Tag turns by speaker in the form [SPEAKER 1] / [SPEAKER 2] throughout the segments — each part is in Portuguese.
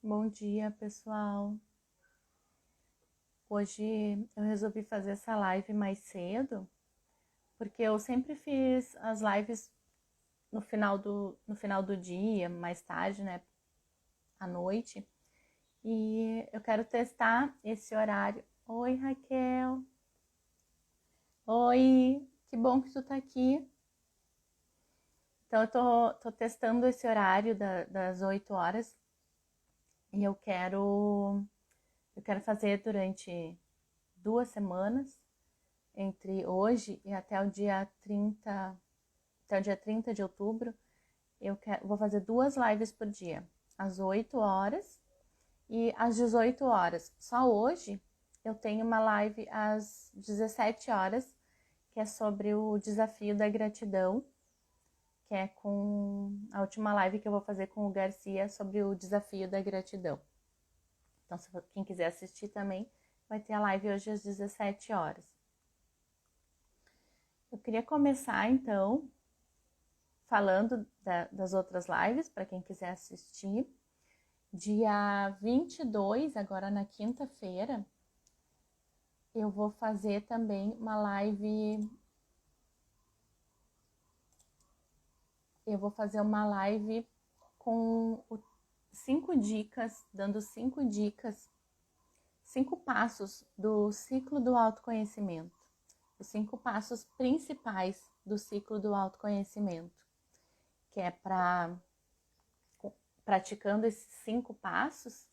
[SPEAKER 1] Bom dia, pessoal. Hoje eu resolvi fazer essa live mais cedo, porque eu sempre fiz as lives no final do dia, mais tarde, né, à noite. E eu quero testar esse horário. Oi, Raquel. Oi, que bom que tu tá aqui. Então eu tô testando esse horário das 8 horas e eu quero fazer durante 2 semanas, entre hoje e até o dia 30 de outubro. Vou fazer 2 lives por dia, às 8 horas e às 18 horas. Só hoje eu tenho uma live às 17 horas, que é sobre o desafio da gratidão, que é com a última live que eu vou fazer com o Garcia sobre o desafio da gratidão. Então, se quem quiser assistir também, vai ter a live hoje às 17 horas. Eu queria começar, então, falando das outras lives, para quem quiser assistir. Dia 22, agora na quinta-feira, eu vou fazer também uma live. Eu vou fazer uma live com 5 dicas, dando 5 dicas, 5 passos do ciclo do autoconhecimento. Os 5 passos principais do ciclo do autoconhecimento, que é para, praticando esses 5 passos,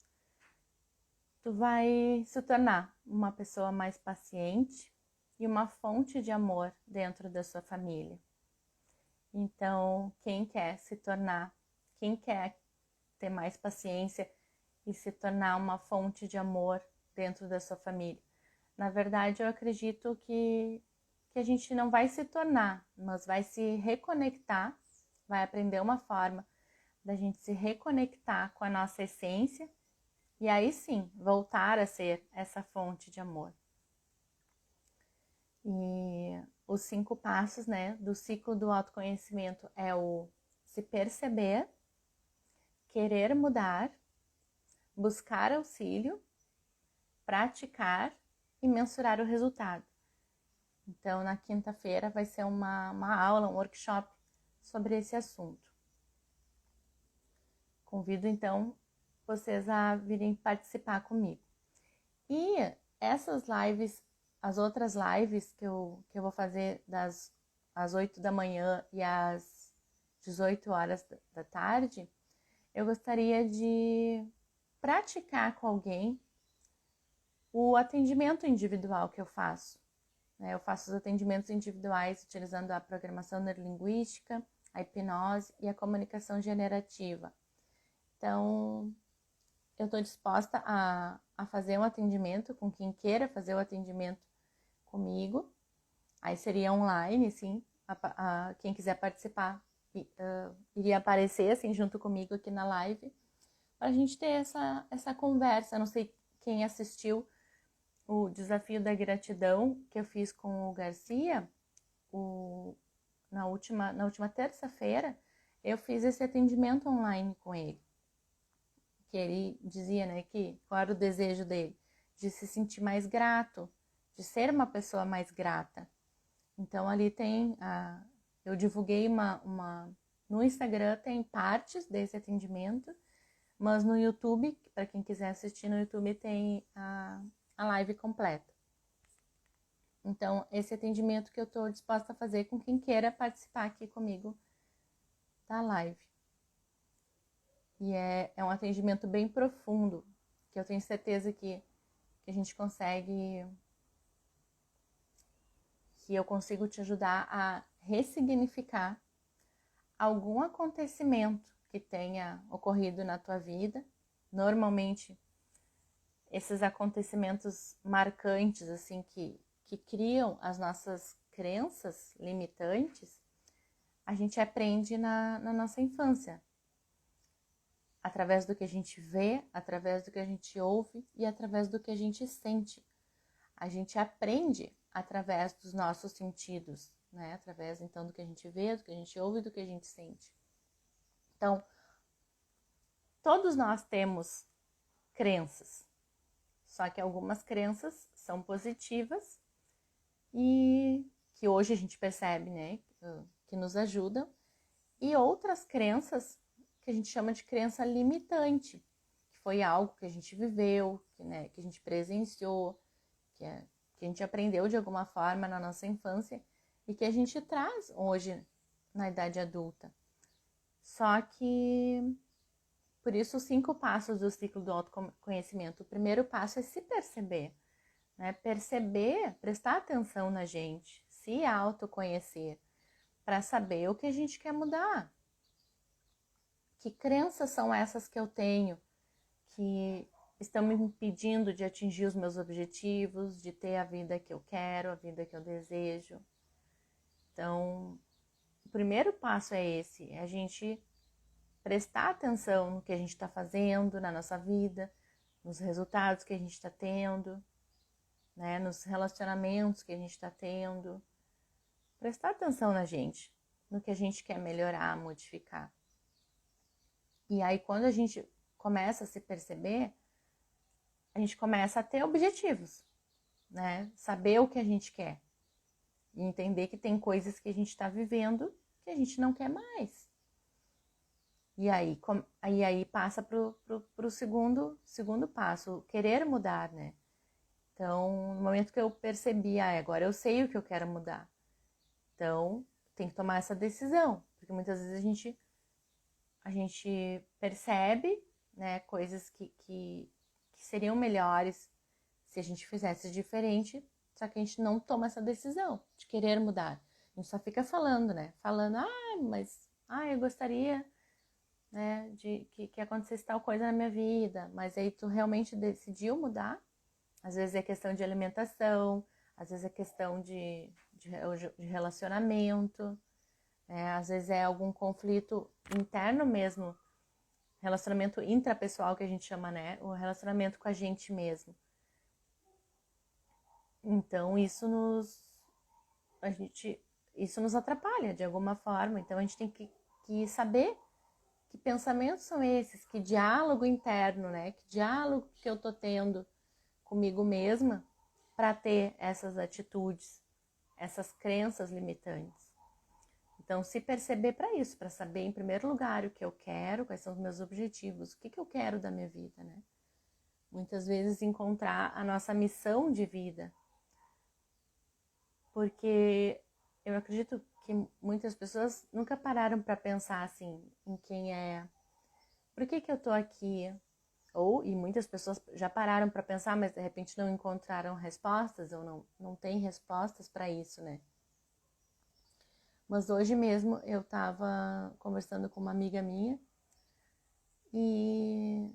[SPEAKER 1] tu vai se tornar uma pessoa mais paciente e uma fonte de amor dentro da sua família. Então, quem quer ter mais paciência e se tornar uma fonte de amor dentro da sua família? Na verdade, eu acredito que a gente não vai se tornar, mas vai se reconectar, vai aprender uma forma da gente se reconectar com a nossa essência e aí sim voltar a ser essa fonte de amor. E os 5 passos, né, do ciclo do autoconhecimento é o se perceber, querer mudar, buscar auxílio, praticar e mensurar o resultado. Então, na quinta-feira vai ser uma aula, um workshop sobre esse assunto. Convido, então, vocês a virem participar comigo. E essas lives, as outras lives que eu vou fazer às 8 da manhã e às 18 horas da tarde, eu gostaria de praticar com alguém o atendimento individual que eu faço. Eu faço os atendimentos individuais utilizando a programação neurolinguística, a hipnose e a comunicação generativa. Então, eu estou disposta a fazer um atendimento com quem queira fazer o atendimento comigo. Aí seria online, sim. Quem quiser participar iria aparecer assim junto comigo aqui na live, para a gente ter essa conversa. Eu não sei quem assistiu o desafio da gratidão que eu fiz com o Garcia, na última terça-feira, eu fiz esse atendimento online com ele. Que ele dizia, né, que qual era o desejo dele? De se sentir mais grato, de ser uma pessoa mais grata. Então ali eu divulguei no Instagram tem partes desse atendimento, mas no YouTube, para quem quiser assistir no YouTube, tem a live completa. Então, esse atendimento que eu estou disposta a fazer com quem queira participar aqui comigo da live. E é um atendimento bem profundo, que eu tenho certeza que a gente consegue, que eu consigo te ajudar a ressignificar algum acontecimento que tenha ocorrido na tua vida. Normalmente, esses acontecimentos marcantes, assim, que criam as nossas crenças limitantes, a gente aprende na nossa infância, através do que a gente vê, através do que a gente ouve e através do que a gente sente. A gente aprende através dos nossos sentidos, né? Através, então, do que a gente vê, do que a gente ouve e do que a gente sente. Então, todos nós temos crenças. Só que algumas crenças são positivas e que hoje a gente percebe, né, que nos ajudam, e outras crenças que a gente chama de crença limitante, que foi algo que a gente viveu, que a gente presenciou, que a gente aprendeu de alguma forma na nossa infância e que a gente traz hoje na idade adulta. Só que, por isso, os 5 passos do ciclo do autoconhecimento. O primeiro passo é se perceber, né? Perceber, prestar atenção na gente, se autoconhecer, para saber o que a gente quer mudar. Que crenças são essas que eu tenho que estão me impedindo de atingir os meus objetivos, de ter a vida que eu quero, a vida que eu desejo? Então, o primeiro passo é esse, é a gente prestar atenção no que a gente está fazendo na nossa vida, nos resultados que a gente está tendo, né, nos relacionamentos que a gente está tendo. Prestar atenção na gente, no que a gente quer melhorar, modificar. E aí, quando a gente começa a se perceber, a gente começa a ter objetivos, né? Saber o que a gente quer. E entender que tem coisas que a gente está vivendo que a gente não quer mais. E aí passa pro segundo passo, querer mudar, né? Então, no momento que eu percebi, agora eu sei o que eu quero mudar. Então, tem que tomar essa decisão. Porque muitas vezes a gente percebe, né, coisas que seriam melhores se a gente fizesse diferente, só que a gente não toma essa decisão de querer mudar. A gente só fica falando, né? Falando, eu gostaria, né, de que acontecesse tal coisa na minha vida, mas aí tu realmente decidiu mudar. Às vezes é questão de alimentação, às vezes é questão de relacionamento, às vezes é algum conflito interno mesmo, relacionamento intrapessoal que a gente chama, né? O relacionamento com a gente mesmo. Então isso nos atrapalha de alguma forma. Então a gente tem que saber que pensamentos são esses, que diálogo interno, né? Que diálogo que eu tô tendo comigo mesma para ter essas atitudes, essas crenças limitantes. Então, se perceber para isso, para saber, em primeiro lugar, o que eu quero, quais são os meus objetivos, o que eu quero da minha vida, né? Muitas vezes encontrar a nossa missão de vida. Porque eu acredito que muitas pessoas nunca pararam para pensar assim, em quem é, por que eu tô aqui? E muitas pessoas já pararam para pensar, mas de repente não encontraram respostas, ou não tem respostas para isso, né? Mas hoje mesmo eu estava conversando com uma amiga minha e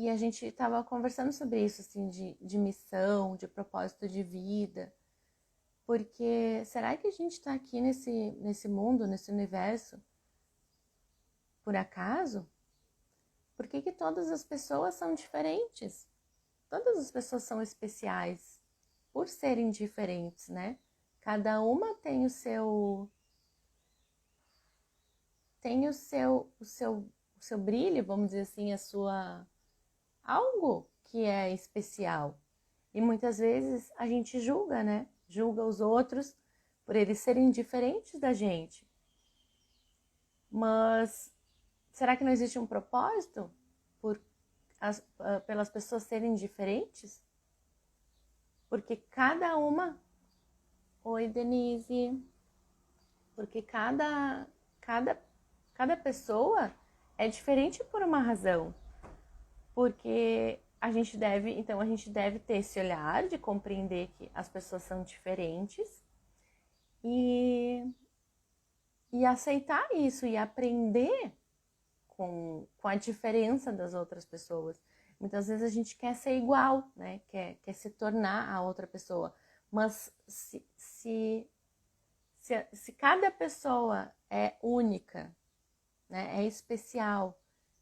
[SPEAKER 1] a gente estava conversando sobre isso, assim, de missão, de propósito de vida. Porque será que a gente está aqui nesse mundo, nesse universo, por acaso? Por que todas as pessoas são diferentes? Todas as pessoas são especiais por serem diferentes, né? Cada uma tem o seu brilho, vamos dizer assim, algo que é especial. E muitas vezes a gente julga, né? Julga os outros por eles serem diferentes da gente. Mas será que não existe um propósito pelas pessoas serem diferentes? Porque cada uma... Oi, Denise. Porque cada pessoa é diferente por uma razão. Porque a gente deve ter esse olhar de compreender que as pessoas são diferentes e aceitar isso e aprender com a diferença das outras pessoas. Muitas vezes a gente quer ser igual, né? Quer se tornar a outra pessoa. Mas se cada pessoa é única, né? É especial,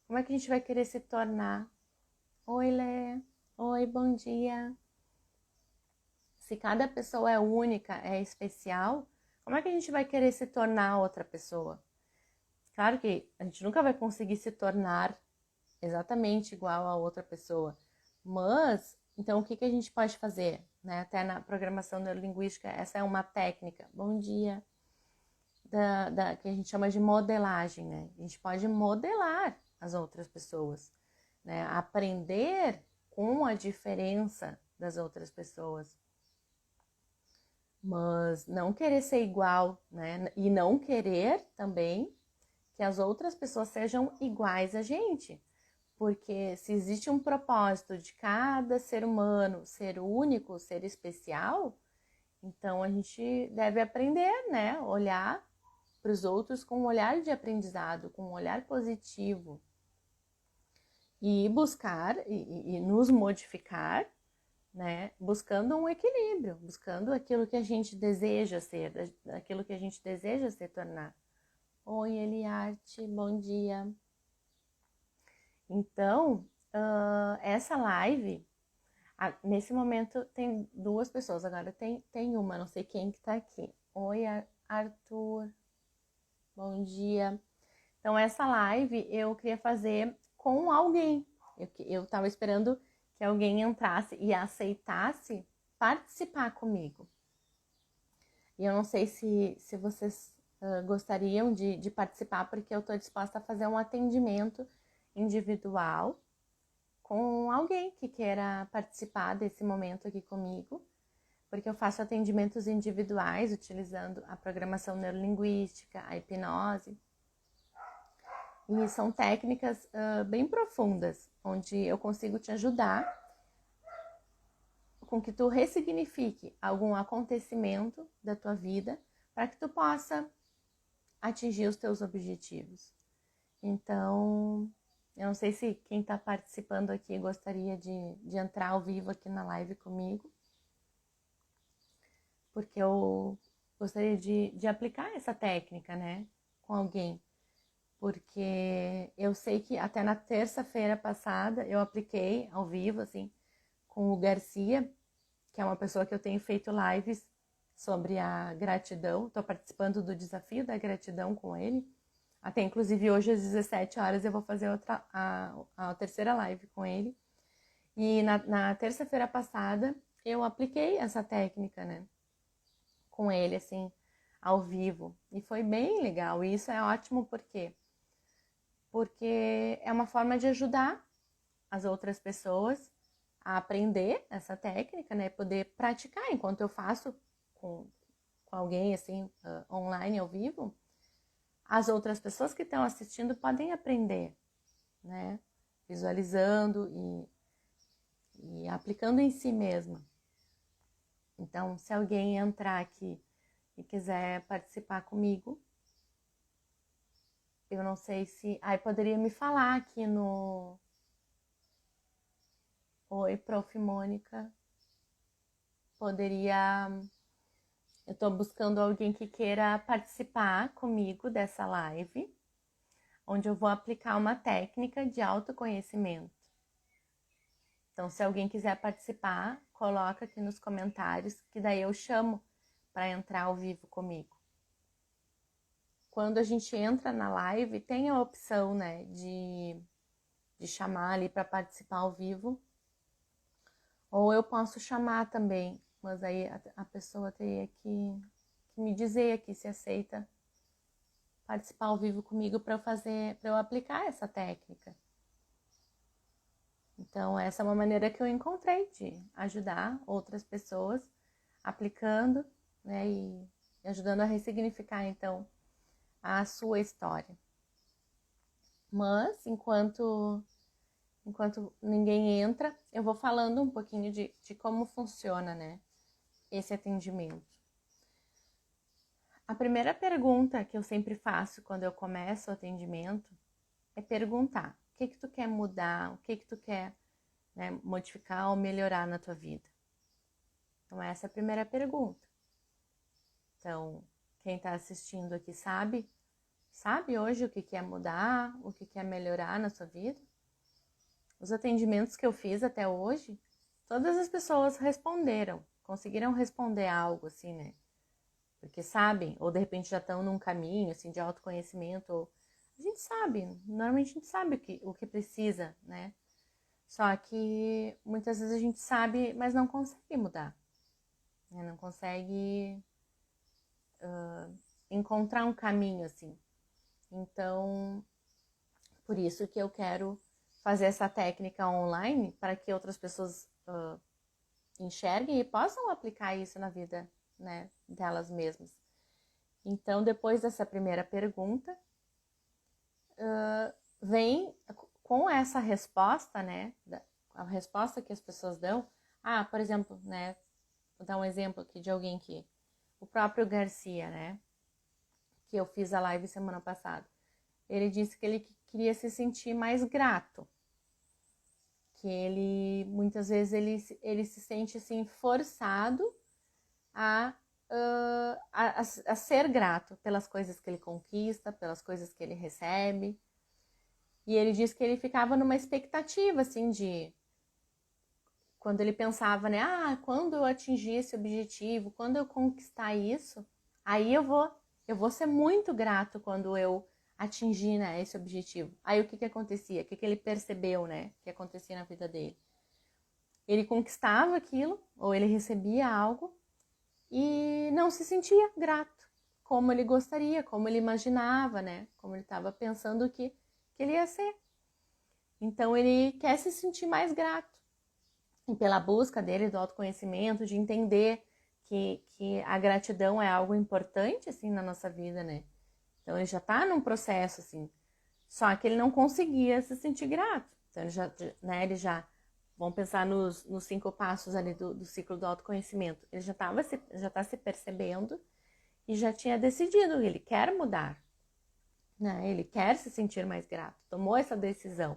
[SPEAKER 1] como é que a gente vai querer se tornar? Oi, Lê. Oi, bom dia. Se cada pessoa é única, é especial, como é que a gente vai querer se tornar outra pessoa? Claro que a gente nunca vai conseguir se tornar exatamente igual a outra pessoa. Mas, então, o que a gente pode fazer? Né? Até na programação neurolinguística, essa é uma técnica. Bom dia. Que a gente chama de modelagem, né? A gente pode modelar as outras pessoas, né? Aprender com a diferença das outras pessoas. Mas não querer ser igual, né? E não querer também que as outras pessoas sejam iguais a gente. Porque se existe um propósito de cada ser humano ser único, ser especial, então a gente deve aprender, né? Olhar para os outros com um olhar de aprendizado, com um olhar positivo. E buscar e nos modificar, né? Buscando um equilíbrio, buscando aquilo que a gente deseja ser, aquilo que a gente deseja se tornar. Oi, Eliarte, bom dia. Então, essa live, nesse momento tem 2 pessoas, agora tem uma, não sei quem que tá aqui. Oi, Arthur, bom dia. Então, essa live eu queria fazer com alguém. Eu tava esperando que alguém entrasse e aceitasse participar comigo. E eu não sei se vocês gostariam de participar, porque eu tô disposta a fazer um atendimento individual com alguém que queira participar desse momento aqui comigo, porque eu faço atendimentos individuais utilizando a programação neurolinguística, a hipnose. E são técnicas bem profundas, onde eu consigo te ajudar com que tu ressignifique algum acontecimento da tua vida para que tu possa atingir os teus objetivos. Então, eu não sei se quem está participando aqui gostaria de entrar ao vivo aqui na live comigo, porque eu gostaria de aplicar essa técnica, né, com alguém. Porque eu sei que até na terça-feira passada eu apliquei ao vivo, assim, com o Garcia, que é uma pessoa que eu tenho feito lives sobre a gratidão. Estou participando do desafio da gratidão com ele. Até inclusive hoje às 17 horas eu vou fazer a terceira live com ele. E na terça-feira passada eu apliquei essa técnica, né, com ele, assim, ao vivo. E foi bem legal. E isso é ótimo porque é uma forma de ajudar as outras pessoas a aprender essa técnica, né? Poder praticar enquanto eu faço com alguém, assim, online, ao vivo. As outras pessoas que estão assistindo podem aprender, né? Visualizando e aplicando em si mesma. Então, se alguém entrar aqui e quiser participar comigo, eu não sei se... poderia me falar aqui no... Oi, Prof. Mônica. Poderia... Eu estou buscando alguém que queira participar comigo dessa live, onde eu vou aplicar uma técnica de autoconhecimento. Então, se alguém quiser participar, coloca aqui nos comentários, que daí eu chamo para entrar ao vivo comigo. Quando a gente entra na live, tem a opção, né, de chamar ali para participar ao vivo. Ou eu posso chamar também, mas aí a pessoa teria que me dizer aqui se aceita participar ao vivo comigo para eu aplicar essa técnica. Então, essa é uma maneira que eu encontrei de ajudar outras pessoas aplicando, né, e ajudando a ressignificar, então, a sua história. Mas, enquanto ninguém entra, eu vou falando um pouquinho de como funciona, né, esse atendimento. A primeira pergunta que eu sempre faço quando eu começo o atendimento é perguntar: o que tu quer mudar, o que tu quer, né, modificar ou melhorar na tua vida? Então, essa é a primeira pergunta. Então, quem está assistindo aqui sabe hoje o que quer mudar, o que quer melhorar na sua vida? Os atendimentos que eu fiz até hoje, todas as pessoas responderam, conseguiram responder algo assim, né? Porque sabem, ou de repente já estão num caminho assim de autoconhecimento, ou A gente sabe, normalmente a gente sabe o que precisa, né? Só que muitas vezes a gente sabe, mas não consegue mudar, né? Não consegue encontrar um caminho assim. Então, por isso que eu quero fazer essa técnica online para que outras pessoas enxerguem e possam aplicar isso na vida, né, delas mesmas. Então, depois dessa primeira pergunta, vem com essa resposta, né, a resposta que as pessoas dão. Por exemplo, né, vou dar um exemplo aqui de alguém que, o próprio Garcia, né, que eu fiz a live semana passada. Ele disse que ele queria se sentir mais grato, que ele, muitas vezes, ele se sente assim, forçado a ser grato pelas coisas que ele conquista, pelas coisas que ele recebe. E ele disse que ele ficava numa expectativa, assim, de... Quando ele pensava, né? Quando eu atingir esse objetivo, quando eu conquistar isso, aí eu vou ser muito grato quando eu atingir, né, esse objetivo. Aí o que acontecia? O que ele percebeu, né, que acontecia na vida dele? Ele conquistava aquilo, ou ele recebia algo, e não se sentia grato, como ele gostaria, como ele imaginava, né? Como ele estava pensando que ele ia ser. Então ele quer se sentir mais grato. E pela busca dele do autoconhecimento, de entender que a gratidão é algo importante, assim, na nossa vida, né? Então ele já está num processo, assim. Só que ele não conseguia se sentir grato. Então ele já vamos pensar nos 5 passos ali do ciclo do autoconhecimento. Ele já está se percebendo e já tinha decidido, ele quer mudar, né? Ele quer se sentir mais grato, tomou essa decisão.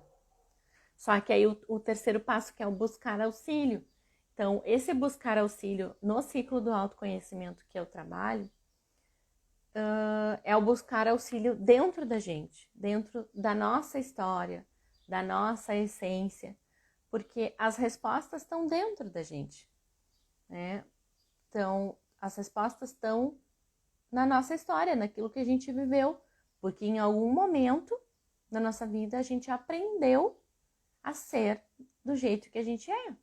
[SPEAKER 1] Só que aí o terceiro passo, que é o buscar auxílio. Então, esse buscar auxílio no ciclo do autoconhecimento que eu trabalho, é o buscar auxílio dentro da gente, dentro da nossa história, da nossa essência, porque as respostas estão dentro da gente, né? Então, as respostas estão na nossa história, naquilo que a gente viveu, porque em algum momento da nossa vida a gente aprendeu a ser do jeito que a gente é,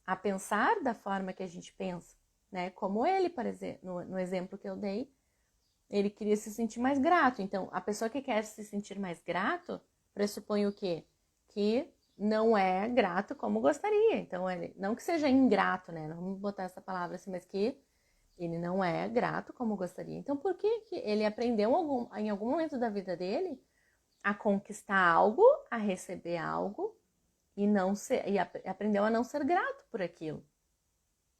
[SPEAKER 1] a pensar da forma que a gente pensa, né? Como ele, por exemplo, no exemplo que eu dei, ele queria se sentir mais grato. Então, a pessoa que quer se sentir mais grato pressupõe o quê? Que não é grato como gostaria. Então, ele não que seja ingrato, né? Não vamos botar essa palavra assim, mas que ele não é grato como gostaria. Então, por que ele aprendeu em algum momento da vida dele a conquistar algo, a receber algo e aprendeu a não ser grato por aquilo,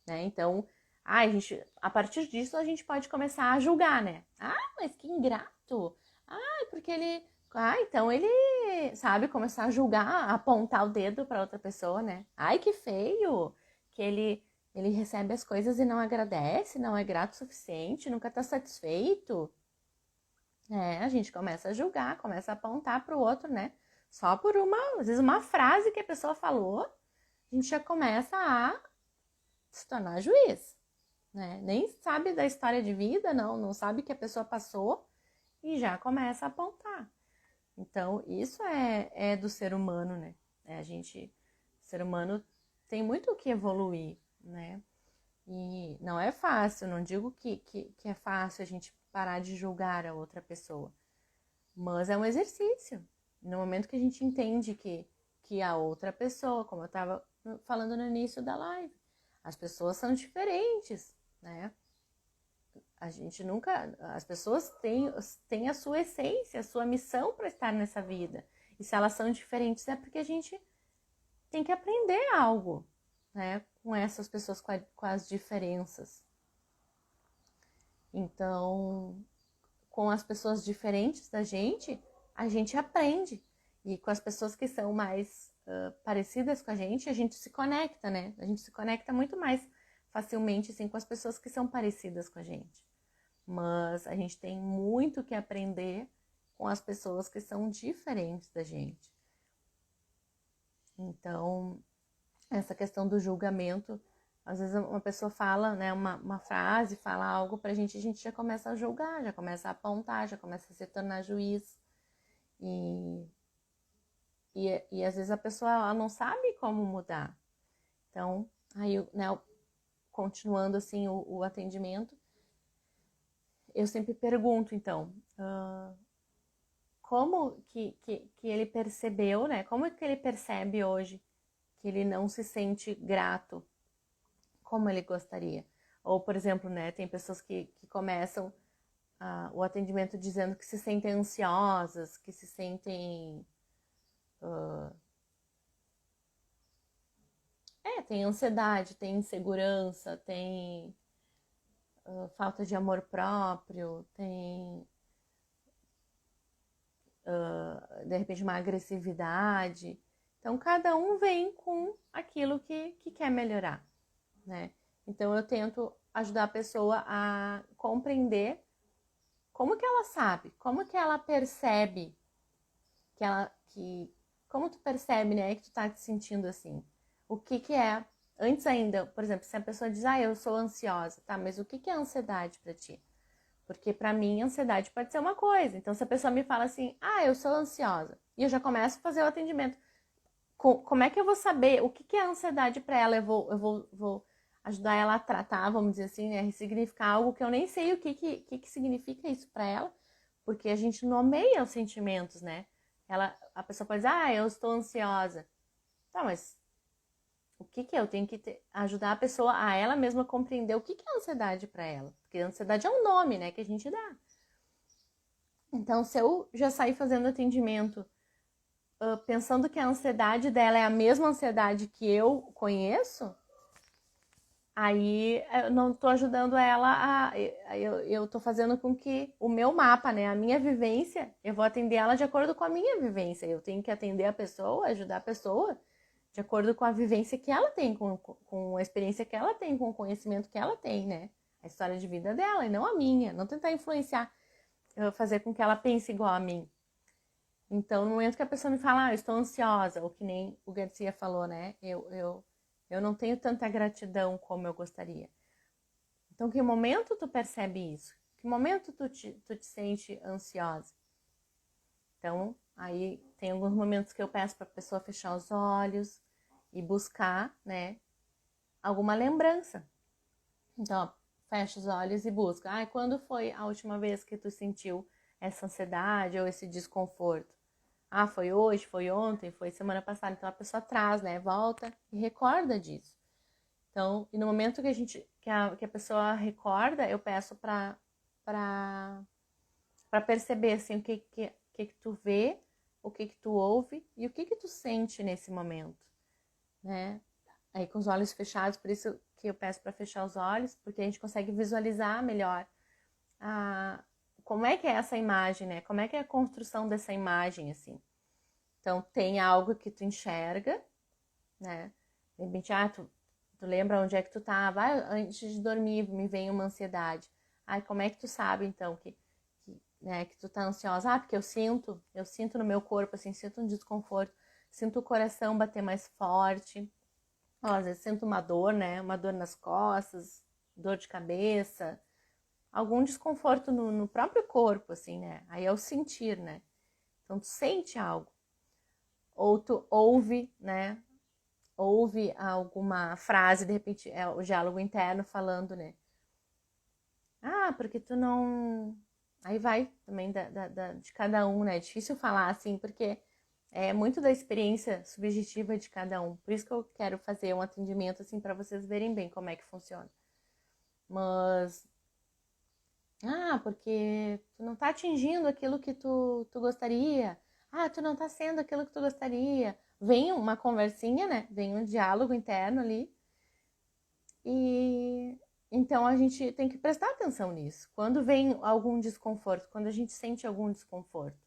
[SPEAKER 1] né? Então, a partir disso a gente pode começar a julgar, né? Mas que ingrato. Porque ele, então ele, sabe, começar a julgar, apontar o dedo para outra pessoa, né? Que feio, que ele recebe as coisas e não agradece, não é grato o suficiente, nunca tá satisfeito. A gente começa a julgar, começa a apontar para o outro, né? Só por às vezes uma frase que a pessoa falou, a gente já começa a se tornar juiz, né? Nem sabe da história de vida, não sabe o que a pessoa passou e já começa a apontar. Então, isso é do ser humano, né? O ser humano tem muito o que evoluir, né? E não é fácil, não digo que é fácil a gente parar de julgar a outra pessoa, mas é um exercício. No momento que a gente entende que a outra pessoa, como eu estava falando no início da live, as pessoas são diferentes, né? As pessoas têm a sua essência, a sua missão para estar nessa vida. E se elas são diferentes é porque a gente tem que aprender algo, né? Com essas pessoas, com as diferenças. Então, com as pessoas diferentes da gente, a gente aprende. E com as pessoas que são mais parecidas com a gente se conecta, né? A gente se conecta muito mais facilmente, assim, com as pessoas que são parecidas com a gente. Mas a gente tem muito que aprender com as pessoas que são diferentes da gente. Então, essa questão do julgamento, às vezes uma pessoa fala, né, uma frase, fala algo pra gente, a gente já começa a julgar, já começa a apontar, já começa a se tornar juiz. E, e às vezes a pessoa ela não sabe como mudar. Então, aí, né, continuando assim o atendimento, eu sempre pergunto, então, como que ele percebeu, né? Como é que ele percebe hoje que ele não se sente grato como ele gostaria? Ou, por exemplo, né, tem pessoas que começam o atendimento dizendo que se sentem ansiosas, que se sentem... tem ansiedade, tem insegurança, tem falta de amor próprio, tem de repente uma agressividade. Então cada um vem com aquilo que quer melhorar, né? Então eu tento ajudar a pessoa a compreender como que ela sabe, como que ela percebe que como tu percebe, né, que tu tá te sentindo assim? O que é? Antes ainda, por exemplo, se a pessoa diz: "Ah, eu sou ansiosa", tá? Mas o que é ansiedade para ti? Porque para mim, ansiedade pode ser uma coisa. Então, se a pessoa me fala assim: "Ah, eu sou ansiosa", e eu já começo a fazer o atendimento, como é que eu vou saber o que é ansiedade para ela? Eu vou ajudar ela a tratar, vamos dizer assim, né? Ressignificar algo que eu nem sei o que significa isso para ela, porque a gente nomeia os sentimentos, né? A pessoa pode dizer: "Ah, eu estou ansiosa". Tá, mas o que é? Eu tenho que ajudar a pessoa a ela mesma compreender o que é ansiedade para ela, porque a ansiedade é um nome, né, que a gente dá. Então, se eu já sair fazendo atendimento pensando que a ansiedade dela é a mesma ansiedade que eu conheço, aí eu não estou ajudando ela eu estou fazendo com que o meu mapa, né, a minha vivência, eu vou atender ela de acordo com a minha vivência. Eu tenho que atender a pessoa, ajudar a pessoa de acordo com a vivência que ela tem, com a experiência que ela tem, com o conhecimento que ela tem, né? A história de vida dela e não a minha. Não tentar influenciar, fazer com que ela pense igual a mim. Então, no momento que a pessoa me fala: "Ah, eu estou ansiosa", ou que nem o Garcia falou, né? Eu não tenho tanta gratidão como eu gostaria. Então, que momento tu percebe isso? Que momento tu te sente ansiosa? Então, aí tem alguns momentos que eu peço para a pessoa fechar os olhos e buscar, né, alguma lembrança. Então, ó, fecha os olhos e busca. Ah, quando foi a última vez que tu sentiu essa ansiedade ou esse desconforto? Ah, foi hoje, foi ontem, foi semana passada. Então a pessoa traz, né? Volta e recorda disso. Então, e no momento que que a pessoa recorda, eu peço para perceber assim o que tu vê, o que tu ouve e o que tu sente nesse momento, né? Aí com os olhos fechados, por isso que eu peço para fechar os olhos, porque a gente consegue visualizar melhor como é que é essa imagem, né? Como é que é a construção dessa imagem, assim. Então, tem algo que tu enxerga, né? De repente, tu lembra onde é que tu tava? Antes de dormir me vem uma ansiedade. Ai, como é que tu sabe, então, né, que tu tá ansiosa? Ah, porque eu sinto no meu corpo, assim, sinto um desconforto, sinto o coração bater mais forte. Ó, às vezes sinto uma dor, né? Uma dor nas costas, dor de cabeça, algum desconforto no próprio corpo, assim, né? Aí é o sentir, né? Então tu sente algo. Ou tu ouve, né? Ouve alguma frase, de repente é o diálogo interno falando, né? Ah, porque tu não. Aí vai também de cada um, né? É difícil falar assim, porque é muito da experiência subjetiva de cada um. Por isso que eu quero fazer um atendimento assim para vocês verem bem como é que funciona. Mas porque tu não tá atingindo aquilo que tu gostaria. Ah, tu não tá sendo aquilo que tu gostaria. Vem uma conversinha, né? Vem um diálogo interno ali. E então a gente tem que prestar atenção nisso. Quando vem algum desconforto, quando a gente sente algum desconforto,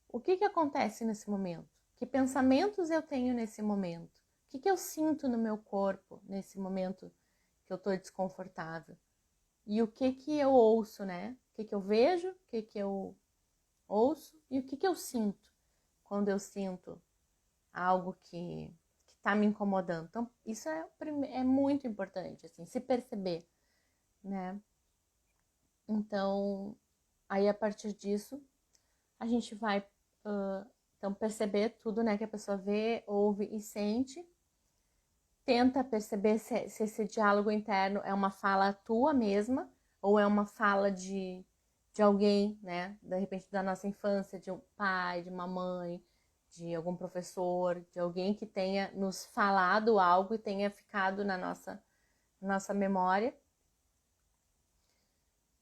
[SPEAKER 1] o que acontece nesse momento? Que pensamentos eu tenho nesse momento? O que eu sinto no meu corpo nesse momento que eu tô desconfortável? E o que eu ouço, né? O que eu vejo, o que eu ouço e o que eu sinto quando eu sinto algo que tá me incomodando. Então, isso é muito importante, assim, se perceber, né? Então, aí a partir disso, a gente vai Então, perceber tudo, né, que a pessoa vê, ouve e sente. Tenta perceber se esse diálogo interno é uma fala tua mesma ou é uma fala de alguém, né? De repente da nossa infância, de um pai, de uma mãe, de algum professor, de alguém que tenha nos falado algo e tenha ficado na nossa memória.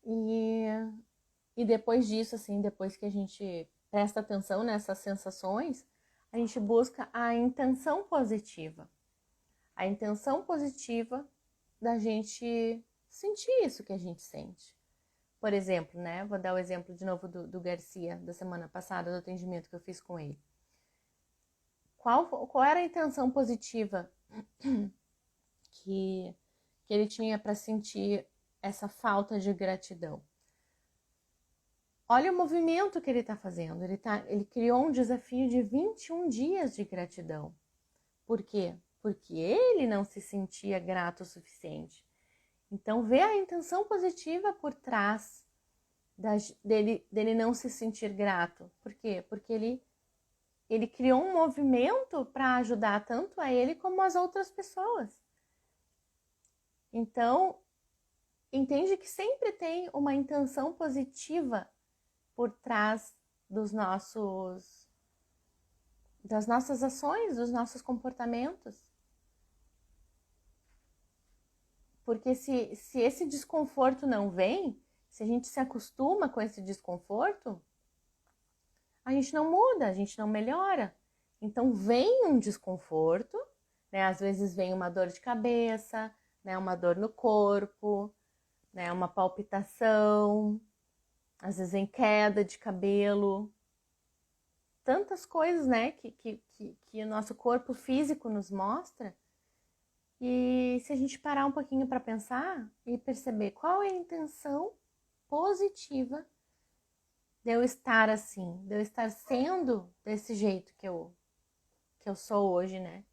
[SPEAKER 1] E depois disso, assim, depois que a gente presta atenção nessas sensações, a gente busca a intenção positiva. A intenção positiva da gente sentir isso que a gente sente. Por exemplo, né? Vou dar o exemplo de novo do Garcia, da semana passada, do atendimento que eu fiz com ele. Qual era a intenção positiva que ele tinha para sentir essa falta de gratidão? Olha o movimento que ele está fazendo. Ele criou um desafio de 21 dias de gratidão. Por quê? Porque ele não se sentia grato o suficiente. Então, vê a intenção positiva por trás dele não se sentir grato. Por quê? Porque ele criou um movimento para ajudar tanto a ele como as outras pessoas. Então, entende que sempre tem uma intenção positiva por trás das nossas ações, dos nossos comportamentos. Porque se esse desconforto não vem, se a gente se acostuma com esse desconforto, a gente não muda, a gente não melhora. Então vem um desconforto, né? Às vezes vem uma dor de cabeça, né? Uma dor no corpo, né? Uma palpitação, às vezes vem queda de cabelo. Tantas coisas, né? Que o nosso corpo físico nos mostra. E se a gente parar um pouquinho para pensar e perceber qual é a intenção positiva de eu estar assim, de eu estar sendo desse jeito que eu sou hoje, né?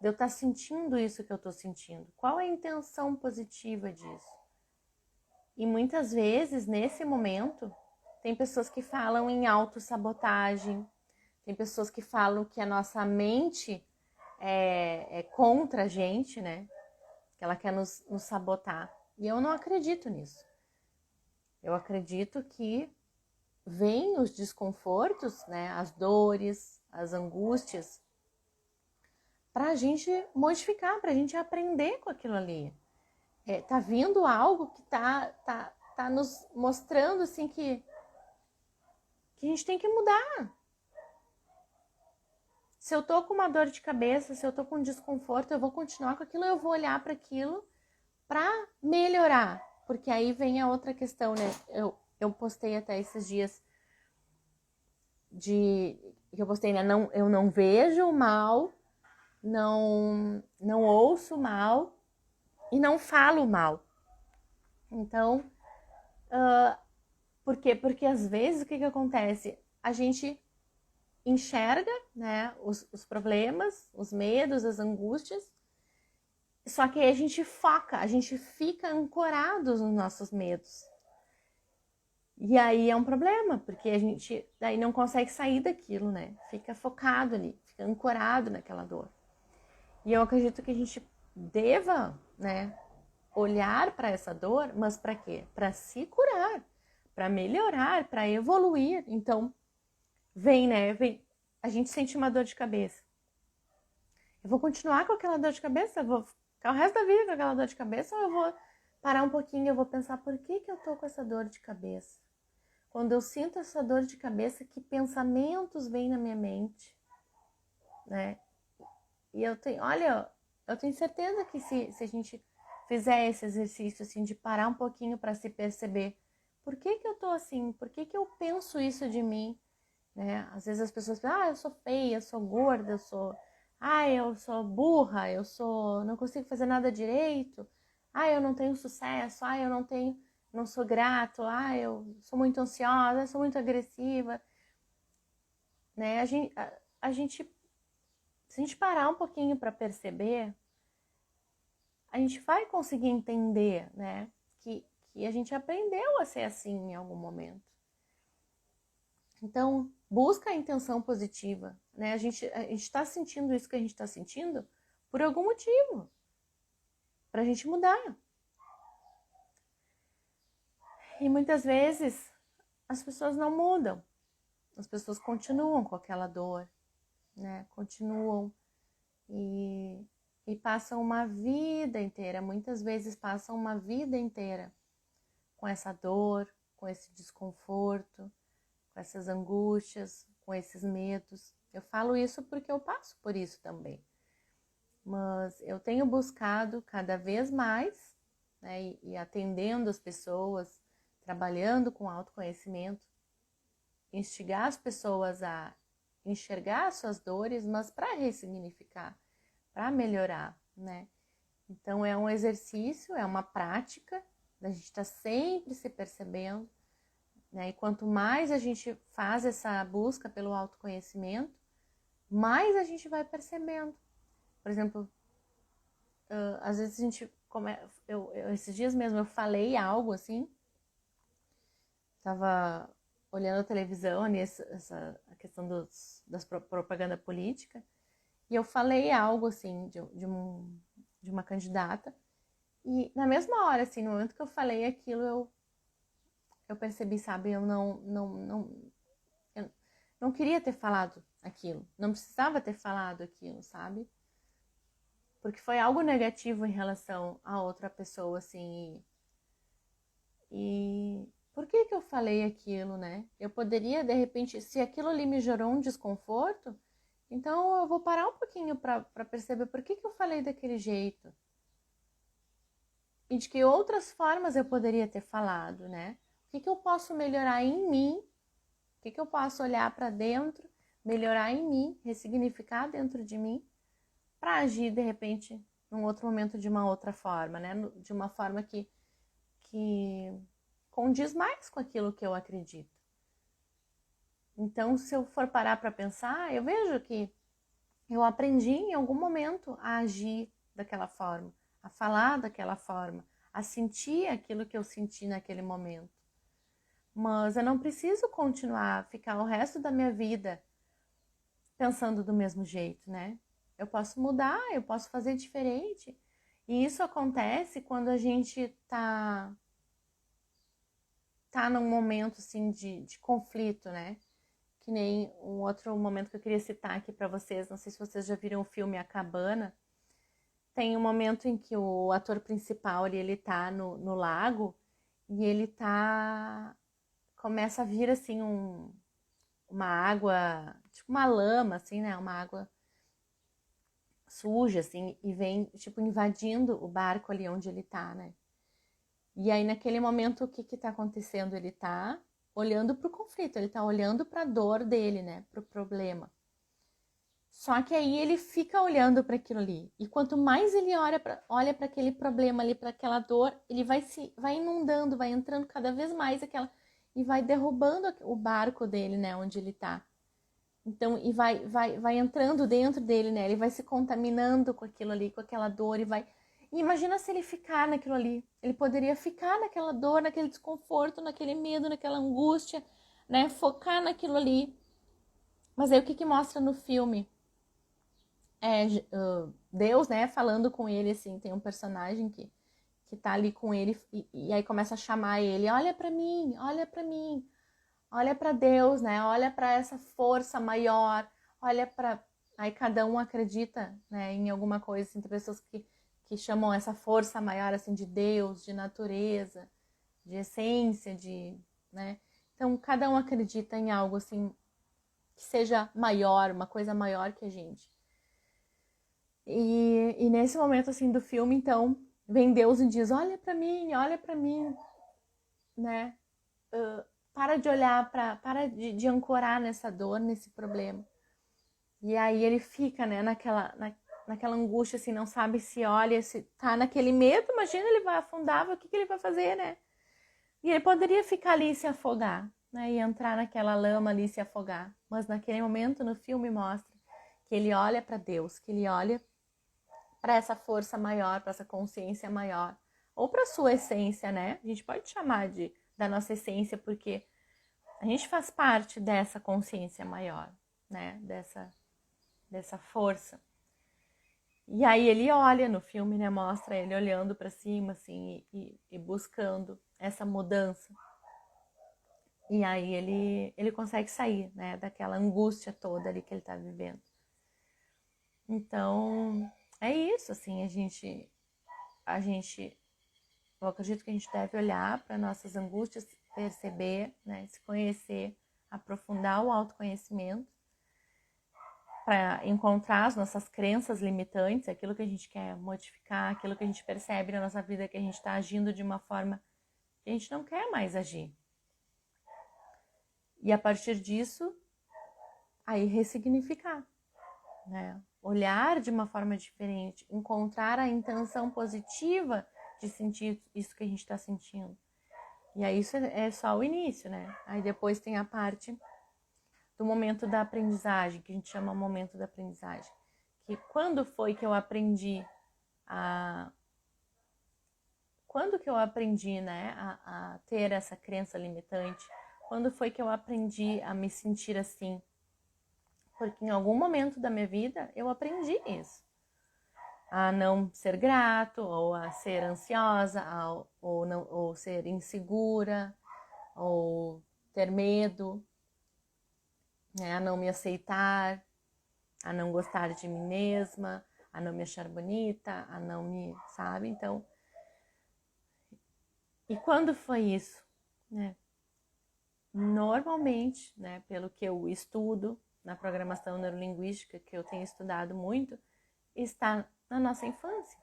[SPEAKER 1] De eu estar sentindo isso que eu estou sentindo. Qual é a intenção positiva disso? E muitas vezes, nesse momento, tem pessoas que falam em autossabotagem, tem pessoas que falam que a nossa mente é contra a gente, né? Que ela quer nos sabotar. E eu não acredito nisso. Eu acredito que vêm os desconfortos, né? As dores, as angústias, para a gente modificar, para a gente aprender com aquilo ali. Tá vindo algo que tá nos mostrando assim que a gente tem que mudar. Se eu tô com uma dor de cabeça, se eu tô com desconforto, eu vou continuar com aquilo, eu vou olhar para aquilo para melhorar. Porque aí vem a outra questão, né? Eu postei até esses dias que eu postei, né? Eu não vejo mal, não ouço mal e não falo mal. Então, por quê? Porque às vezes o que acontece? A gente enxerga, né, os problemas, os medos, as angústias, só que aí a gente foca, a gente fica ancorados nos nossos medos. E aí é um problema, porque a gente daí não consegue sair daquilo, né? Fica focado ali, fica ancorado naquela dor. E eu acredito que a gente deva, né, olhar para essa dor, mas para quê? Para se curar, para melhorar, para evoluir. Então, vem, a gente sente uma dor de cabeça. Eu vou continuar com aquela dor de cabeça? Eu vou ficar o resto da vida com aquela dor de cabeça? Ou eu vou parar um pouquinho e eu vou pensar, por que eu tô com essa dor de cabeça? Quando eu sinto essa dor de cabeça, que pensamentos vêm na minha mente, né? E eu tenho certeza que se a gente fizer esse exercício, assim, de parar um pouquinho para se perceber, por que eu tô assim? Por que eu penso isso de mim? Né? Às vezes as pessoas pensam, eu sou feia, eu sou gorda, eu sou burra, não consigo fazer nada direito, eu não tenho sucesso, eu não sou grato, eu sou muito ansiosa, eu sou muito agressiva, né? A gente, se a gente parar um pouquinho para perceber, a gente vai conseguir entender, né? Que a gente aprendeu a ser assim em algum momento. Então, busca a intenção positiva, né? A gente está sentindo isso que a gente está sentindo por algum motivo, para a gente mudar. E muitas vezes as pessoas não mudam, as pessoas continuam com aquela dor, né? Continuam e passam uma vida inteira, muitas vezes passam uma vida inteira com essa dor, com esse desconforto, com essas angústias, com esses medos. Eu falo isso porque eu passo por isso também. Mas eu tenho buscado cada vez mais, né, e atendendo as pessoas, trabalhando com autoconhecimento, instigar as pessoas a enxergar suas dores, mas para ressignificar, para melhorar, né? Então é um exercício, é uma prática, a gente está sempre se percebendo, né? E quanto mais a gente faz essa busca pelo autoconhecimento, mais a gente vai percebendo. Por exemplo, às vezes a gente esses dias mesmo eu falei algo assim, estava olhando a televisão, a questão das propaganda política, e eu falei algo assim de uma candidata, e na mesma hora, assim, no momento que eu falei aquilo, eu percebi, sabe, eu não queria ter falado aquilo, não precisava ter falado aquilo, sabe? Porque foi algo negativo em relação a outra pessoa, assim, e por que eu falei aquilo, né? Eu poderia, de repente, se aquilo ali me gerou um desconforto, então eu vou parar um pouquinho para perceber por que eu falei daquele jeito. E de que outras formas eu poderia ter falado, né? O que eu posso melhorar em mim? O que eu posso olhar para dentro, melhorar em mim, ressignificar dentro de mim, para agir, de repente, num outro momento de uma outra forma, né? De uma forma que condiz mais com aquilo que eu acredito. Então, se eu for parar para pensar, eu vejo que eu aprendi em algum momento a agir daquela forma, a falar daquela forma, a sentir aquilo que eu senti naquele momento. Mas eu não preciso continuar, ficar o resto da minha vida pensando do mesmo jeito, né? Eu posso mudar, eu posso fazer diferente. E isso acontece quando a gente tá num momento assim de conflito, né? Que nem um outro momento que eu queria citar aqui para vocês, não sei se vocês já viram o filme A Cabana. Tem um momento em que o ator principal ele tá no lago e ele começa a vir assim uma água, tipo uma lama assim, né? Uma água suja assim e vem tipo invadindo o barco ali onde ele tá, né? E aí naquele momento o que tá acontecendo? Ele tá olhando para o conflito, ele tá olhando para a dor dele, né? Para o problema. Só que aí ele fica olhando para aquilo ali. E quanto mais ele olha para aquele problema ali, para aquela dor, ele vai inundando, vai entrando cada vez mais e vai derrubando o barco dele, né, onde ele tá. Então, e vai entrando dentro dele, né? Ele vai se contaminando com aquilo ali, com aquela dor E imagina se ele ficar naquilo ali. Ele poderia ficar naquela dor, naquele desconforto, naquele medo, naquela angústia, né? Focar naquilo ali. Mas aí o que mostra no filme? Deus, né, falando com ele, assim, tem um personagem que tá ali com ele e aí começa a chamar ele, olha pra mim, olha pra mim, olha pra Deus, né, olha pra essa força maior, olha pra... Aí cada um acredita, né, em alguma coisa, assim, tem pessoas que chamam essa força maior, assim, de Deus, de natureza, de essência, né, então cada um acredita em algo, assim, que seja maior, uma coisa maior que a gente. E nesse momento, assim, do filme, então, vem Deus e diz, olha pra mim, né? Para de olhar, para de ancorar nessa dor, nesse problema. E aí ele fica, né, naquela angústia, assim, não sabe se olha, se tá naquele medo, imagina ele vai afundar, o que ele vai fazer, né? E ele poderia ficar ali e se afogar, né? E entrar naquela lama ali e se afogar. Mas naquele momento, no filme, mostra que ele olha para Deus, que ele olha para essa força maior, para essa consciência maior, ou para sua essência, né? A gente pode chamar da nossa essência, porque A gente faz parte dessa consciência maior, né? Dessa força. E aí ele olha no filme, né? Mostra ele olhando para cima, assim, e buscando essa mudança. E aí ele consegue sair, né? Daquela angústia toda ali que ele tá vivendo. Então, é isso, assim, eu acredito que a gente deve olhar para nossas angústias, perceber, né? Se conhecer, aprofundar o autoconhecimento, para encontrar as nossas crenças limitantes, aquilo que a gente quer modificar, aquilo que a gente percebe na nossa vida que a gente está agindo de uma forma que a gente não quer mais agir. E a partir disso, aí ressignificar, né? Olhar de uma forma diferente, encontrar a intenção positiva de sentir isso que a gente está sentindo. E aí isso é só o início, né? Aí depois tem a parte do momento da aprendizagem, que a gente chama momento da aprendizagem. Que quando foi que eu aprendi Quando que eu aprendi, né, a ter essa crença limitante? Quando foi que eu aprendi a me sentir assim? Porque em algum momento da minha vida eu aprendi isso. A não ser grato, ou a ser ansiosa, ou ser insegura, ou ter medo, né, a não me aceitar, a não gostar de mim mesma, a não me achar bonita, a não me, sabe? Então, e quando foi isso, né? Normalmente, né, pelo que eu estudo na programação neurolinguística, que eu tenho estudado muito, está na nossa infância.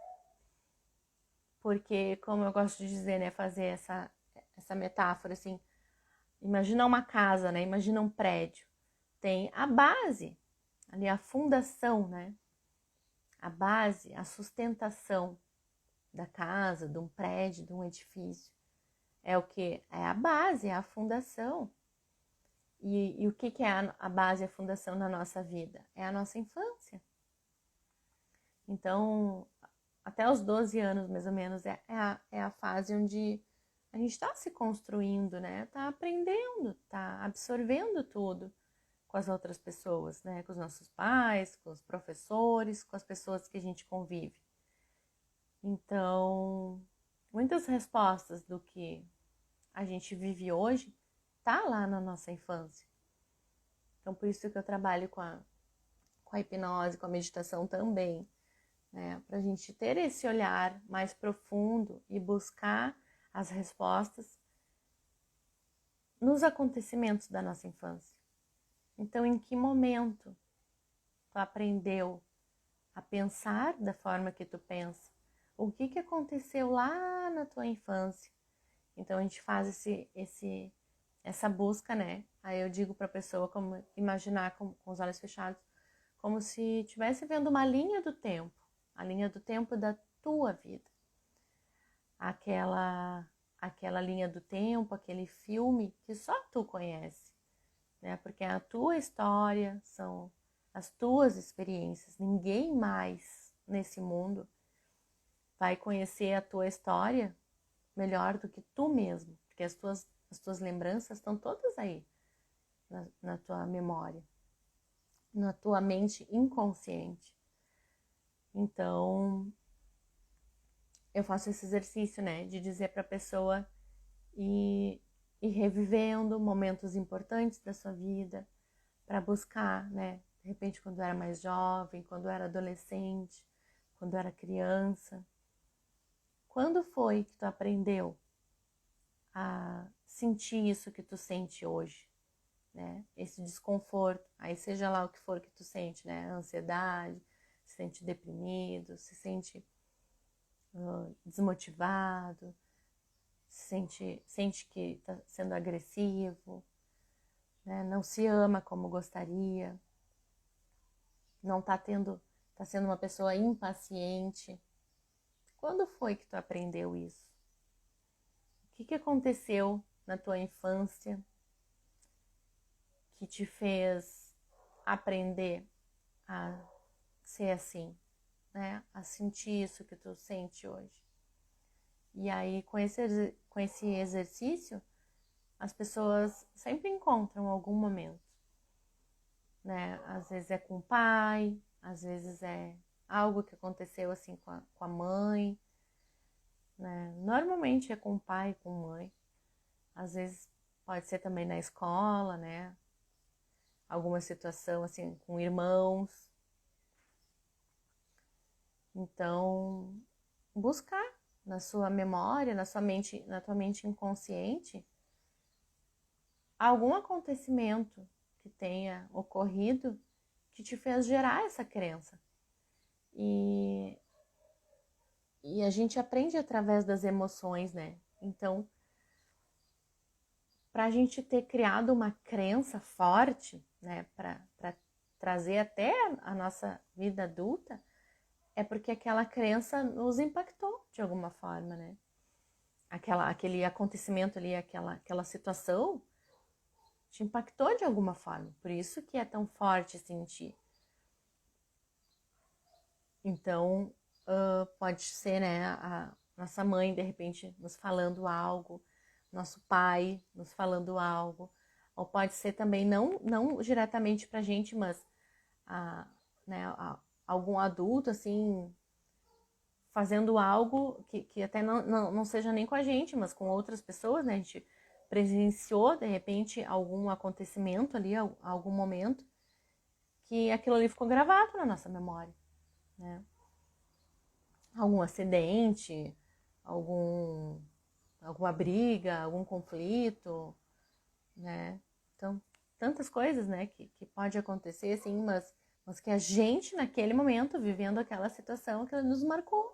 [SPEAKER 1] Porque, como eu gosto de dizer, né, fazer essa metáfora assim, imagina uma casa, né? Imagina um prédio. Tem a base, ali a fundação, né? A base, a sustentação da casa, de um prédio, de um edifício. É o que? É a base, é a fundação. E o que é a base, a fundação na nossa vida? É a nossa infância. Então, até os 12 anos, mais ou menos, é a fase onde a gente está se construindo, né? Está aprendendo, está absorvendo tudo com as outras pessoas, né? Com os nossos pais, com os professores, com as pessoas que a gente convive. Então, muitas respostas do que a gente vive hoje tá lá na nossa infância. Então, por isso que eu trabalho com a hipnose, com a meditação também, né? Para a gente ter esse olhar mais profundo e buscar as respostas nos acontecimentos da nossa infância. Então, em que momento tu aprendeu a pensar da forma que tu pensa? O que aconteceu lá na tua infância? Então, a gente faz essa busca, né? Aí eu digo para a pessoa como imaginar com os olhos fechados, como se estivesse vendo uma linha do tempo, a linha do tempo da tua vida. Aquela linha do tempo, aquele filme que só tu conhece, né? Porque é a tua história, são as tuas experiências. Ninguém mais nesse mundo vai conhecer a tua história melhor do que tu mesmo, porque as tuas lembranças estão todas aí na tua memória, na tua mente inconsciente. Então, eu faço esse exercício, né, de dizer para a pessoa ir revivendo momentos importantes da sua vida, para buscar, né, de repente quando era mais jovem, quando era adolescente, quando era criança. Quando foi que tu aprendeu a sentir isso que tu sente hoje, né? Esse desconforto, aí seja lá o que for que tu sente, né? Ansiedade, se sente deprimido, se sente desmotivado, sente que está sendo agressivo, né? Não se ama como gostaria, não tá sendo uma pessoa impaciente. Quando foi que tu aprendeu isso? O que aconteceu na tua infância que te fez aprender a ser assim, né? A sentir isso que tu sente hoje. E aí, com esse exercício, as pessoas sempre encontram algum momento, né? Às vezes é com o pai, às vezes é algo que aconteceu assim com a mãe, né? Normalmente é com o pai, com a mãe. Às vezes pode ser também na escola, né? Alguma situação assim com irmãos. Então, buscar na sua memória, na tua mente inconsciente, algum acontecimento que tenha ocorrido que te fez gerar essa crença. E a gente aprende através das emoções, né? Então, para a gente ter criado uma crença forte, né, para trazer até a nossa vida adulta, é porque aquela crença nos impactou de alguma forma, né? Aquele acontecimento ali, aquela situação te impactou de alguma forma. Por isso que é tão forte sentir. Então, pode ser, né, a nossa mãe, de repente, nos falando algo, nosso pai nos falando algo, ou pode ser também, não diretamente pra gente, mas né, algum adulto, assim, fazendo algo que até não seja nem com a gente, mas com outras pessoas, né? A gente presenciou, de repente, algum acontecimento ali, algum momento, que aquilo ali ficou gravado na nossa memória, né? Algum acidente, alguma briga, algum conflito, né? Então, tantas coisas, né, que pode acontecer, assim, mas que a gente, naquele momento, vivendo aquela situação, que nos marcou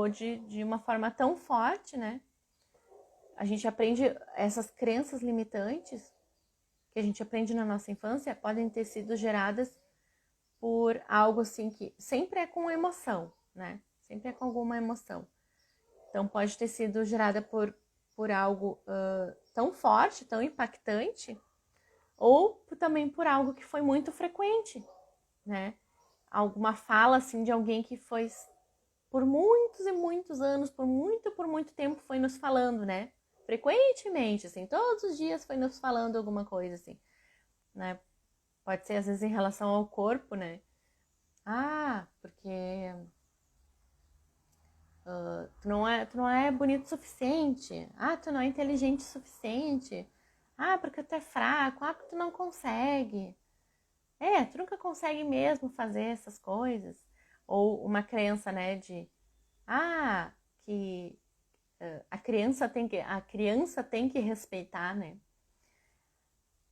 [SPEAKER 1] de uma forma tão forte, né? A gente aprende essas crenças limitantes que a gente aprende na nossa infância podem ter sido geradas por algo assim que sempre é com emoção, né? Sempre é com alguma emoção. Então pode ter sido gerada por algo tão forte, tão impactante, ou também por algo que foi muito frequente, né? Alguma fala assim de alguém que foi por muitos e muitos anos, por muito tempo foi nos falando, né? Frequentemente, assim, todos os dias foi nos falando alguma coisa, assim, né? Pode ser, às vezes, em relação ao corpo, né? Ah, porque tu não é bonito o suficiente. Ah, tu não é inteligente o suficiente. Ah, porque tu é fraco. Ah, porque tu não consegue. É, tu nunca consegue mesmo fazer essas coisas. Ou uma crença, né, de que a criança tem que respeitar, né?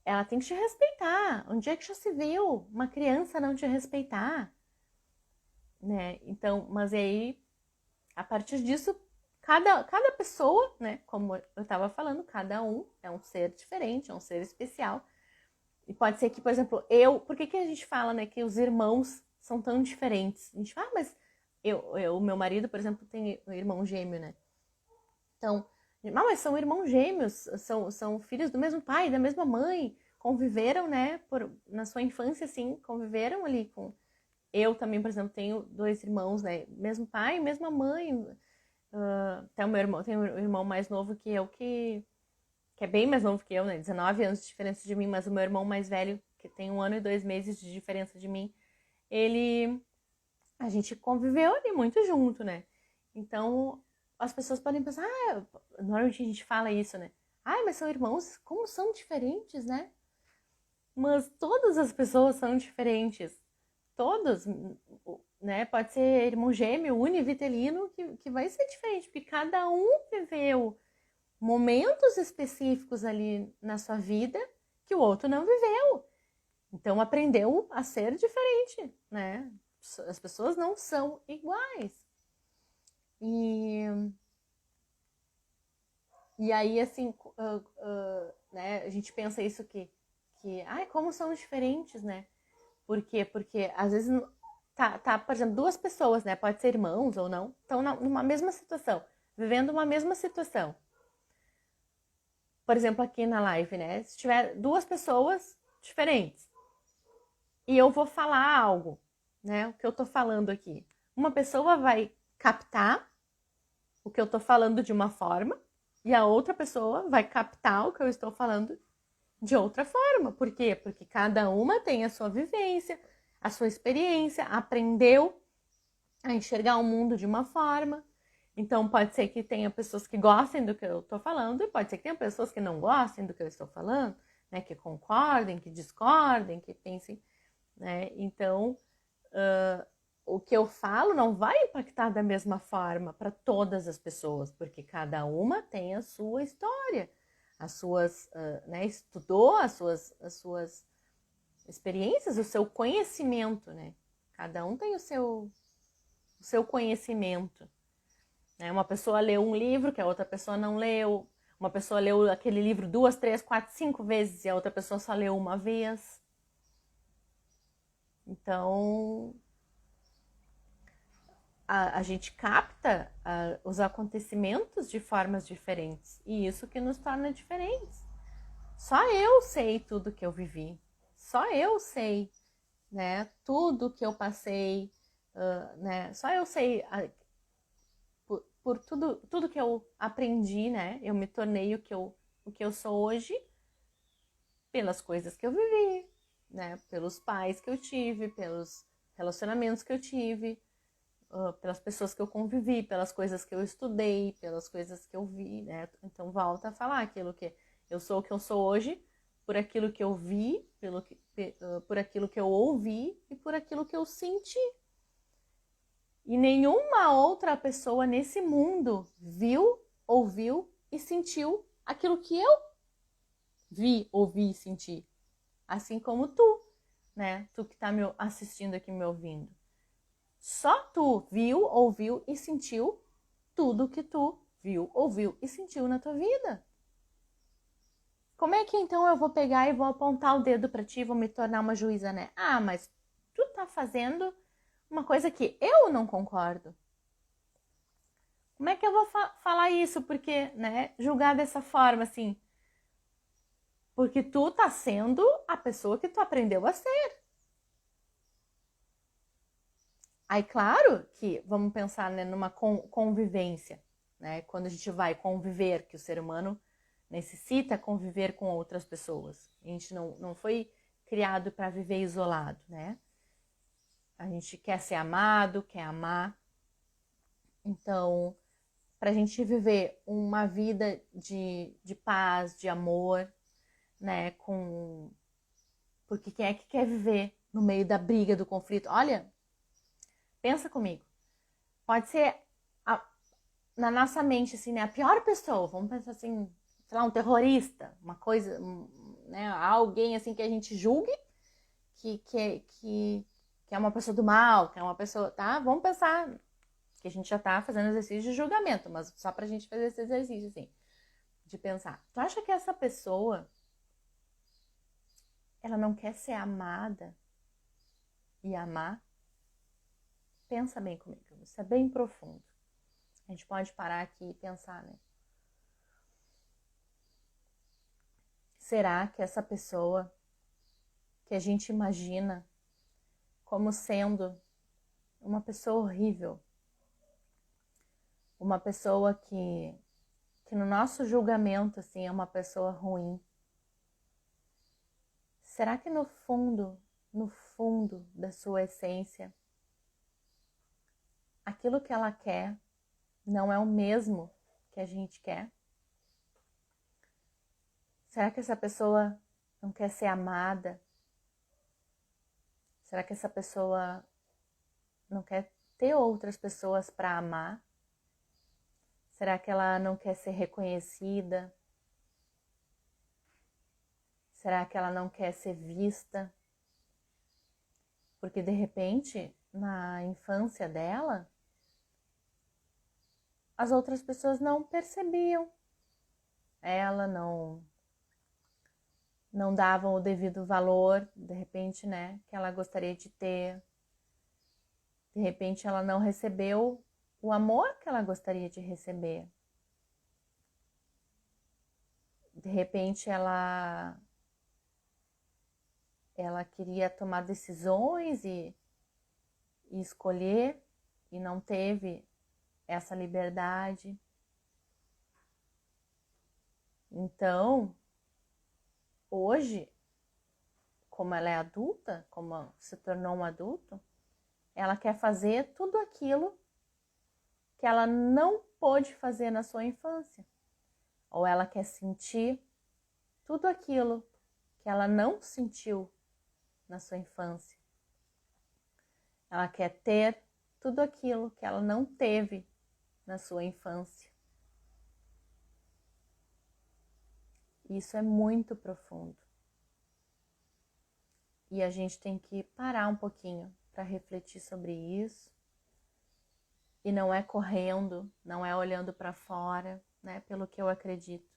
[SPEAKER 1] Ela tem que te respeitar. Onde é que já se viu uma criança não te respeitar? Né? Então, mas aí, a partir disso, cada pessoa, né? Como eu estava falando, cada um é um ser diferente, é um ser especial. E pode ser que, por exemplo, por que a gente fala, né, que os irmãos são tão diferentes? A gente fala, mas meu marido, por exemplo, tem um irmão gêmeo, né? Então, mas são irmãos gêmeos, são filhos do mesmo pai, da mesma mãe, conviveram, né, na sua infância, assim, conviveram ali com... Eu também, por exemplo, tenho dois irmãos, né, mesmo pai, mesma mãe. Até o meu irmão, tem um irmão mais novo que eu, que é bem mais novo que eu, né, 19 anos de diferença de mim, mas o meu irmão mais velho, que tem 1 ano e 2 meses de diferença de mim, a gente conviveu ali muito junto, né? Então, as pessoas podem pensar, normalmente a gente fala isso, né? Mas são irmãos, como são diferentes, né? Mas todas as pessoas são diferentes. Todos, né? Pode ser irmão gêmeo, univitelino, que vai ser diferente, porque cada um viveu momentos específicos ali na sua vida que o outro não viveu. Então aprendeu a ser diferente, né? As pessoas não são iguais. E aí, assim, né, a gente pensa isso como são diferentes, né? Por quê? Porque às vezes por exemplo, duas pessoas, né? Pode ser irmãos ou não, estão numa mesma situação, vivendo uma mesma situação. Por exemplo, aqui na live, né? Se tiver duas pessoas diferentes e eu vou falar algo, né? O que eu tô falando aqui. Uma pessoa vai captar o que eu tô falando de uma forma, e a outra pessoa vai captar de outra forma. E aí, o que eu tô falando de uma forma, E a outra pessoa vai captar o que eu estou falando de outra forma. Por quê? Porque cada uma tem a sua vivência, a sua experiência, aprendeu a enxergar o mundo de uma forma. Então, pode ser que tenha pessoas que gostem do que eu estou falando e pode ser que tenha pessoas que não gostem do que eu estou falando, né? Que concordem, que discordem, que pensem, né? Então, o que eu falo não vai impactar da mesma forma para todas as pessoas, porque cada uma tem a sua história, as suas, né? Estudou as suas experiências, o seu conhecimento, né? Cada um tem o seu conhecimento. Uma pessoa leu um livro que a outra pessoa não leu. Uma pessoa leu aquele livro 2, 3, 4, 5 vezes e a outra pessoa só leu uma vez. Então, a gente capta os acontecimentos de formas diferentes. E isso que nos torna diferentes. Só eu sei tudo que eu vivi. Só eu sei, né, tudo que eu passei. Né? Só eu sei... por tudo que eu aprendi, né? Eu me tornei o que eu sou hoje pelas coisas que eu vivi, né? Pelos pais que eu tive, pelos relacionamentos que eu tive, pelas pessoas que eu convivi, pelas coisas que eu estudei, pelas coisas que eu vi, né? Então volta a falar aquilo que eu sou o que eu sou hoje por aquilo que eu vi, por aquilo que eu ouvi e por aquilo que eu senti. E nenhuma outra pessoa nesse mundo viu, ouviu e sentiu aquilo que eu vi, ouvi e senti. Assim como tu, né? Tu que tá me assistindo aqui, me ouvindo. Só tu viu, ouviu e sentiu tudo que tu viu, ouviu e sentiu na tua vida. Como é que então eu vou pegar e vou apontar o dedo pra ti e vou me tornar uma juíza, né? Ah, mas tu tá fazendo uma coisa que eu não concordo. Como é que eu vou falar isso? Porque, né, julgar dessa forma, assim, porque tu tá sendo a pessoa que tu aprendeu a ser. Aí, claro que vamos pensar, né, numa convivência, né? Quando a gente vai conviver, que o ser humano necessita conviver com outras pessoas. A gente não foi criado para viver isolado, né? A gente quer ser amado, quer amar. Então, para a gente viver uma vida de paz, de amor, né? Porque quem é que quer viver no meio da briga, do conflito? Olha, pensa comigo. Pode ser na nossa mente, assim, né? A pior pessoa, vamos pensar assim, sei lá, um terrorista, uma coisa, né? Alguém assim que a gente julgue que é uma pessoa do mal, que é uma pessoa, tá? Vamos pensar que a gente já tá fazendo exercício de julgamento, mas só pra gente fazer esse exercício, assim, de pensar. Tu acha que essa pessoa, ela não quer ser amada e amar? Pensa bem comigo, isso é bem profundo. A gente pode parar aqui e pensar, né? Será que essa pessoa que a gente imagina como sendo uma pessoa horrível, uma pessoa que no nosso julgamento, assim, é uma pessoa ruim, será que no fundo da sua essência, aquilo que ela quer não é o mesmo que a gente quer? Será que essa pessoa não quer ser amada? Será que essa pessoa não quer ter outras pessoas para amar? Será que ela não quer ser reconhecida? Será que ela não quer ser vista? Porque de repente, na infância dela, as outras pessoas não percebiam. Ela não davam o devido valor, de repente, né, que ela gostaria de ter. De repente ela não recebeu o amor que ela gostaria de receber. De repente ela queria tomar decisões e escolher e não teve essa liberdade. Então, hoje, como ela é adulta, como se tornou um adulto, ela quer fazer tudo aquilo que ela não pôde fazer na sua infância. Ou ela quer sentir tudo aquilo que ela não sentiu na sua infância. Ela quer ter tudo aquilo que ela não teve na sua infância. Isso é muito profundo. E a gente tem que parar um pouquinho para refletir sobre isso. E não é correndo, não é olhando para fora, né? Pelo que eu acredito,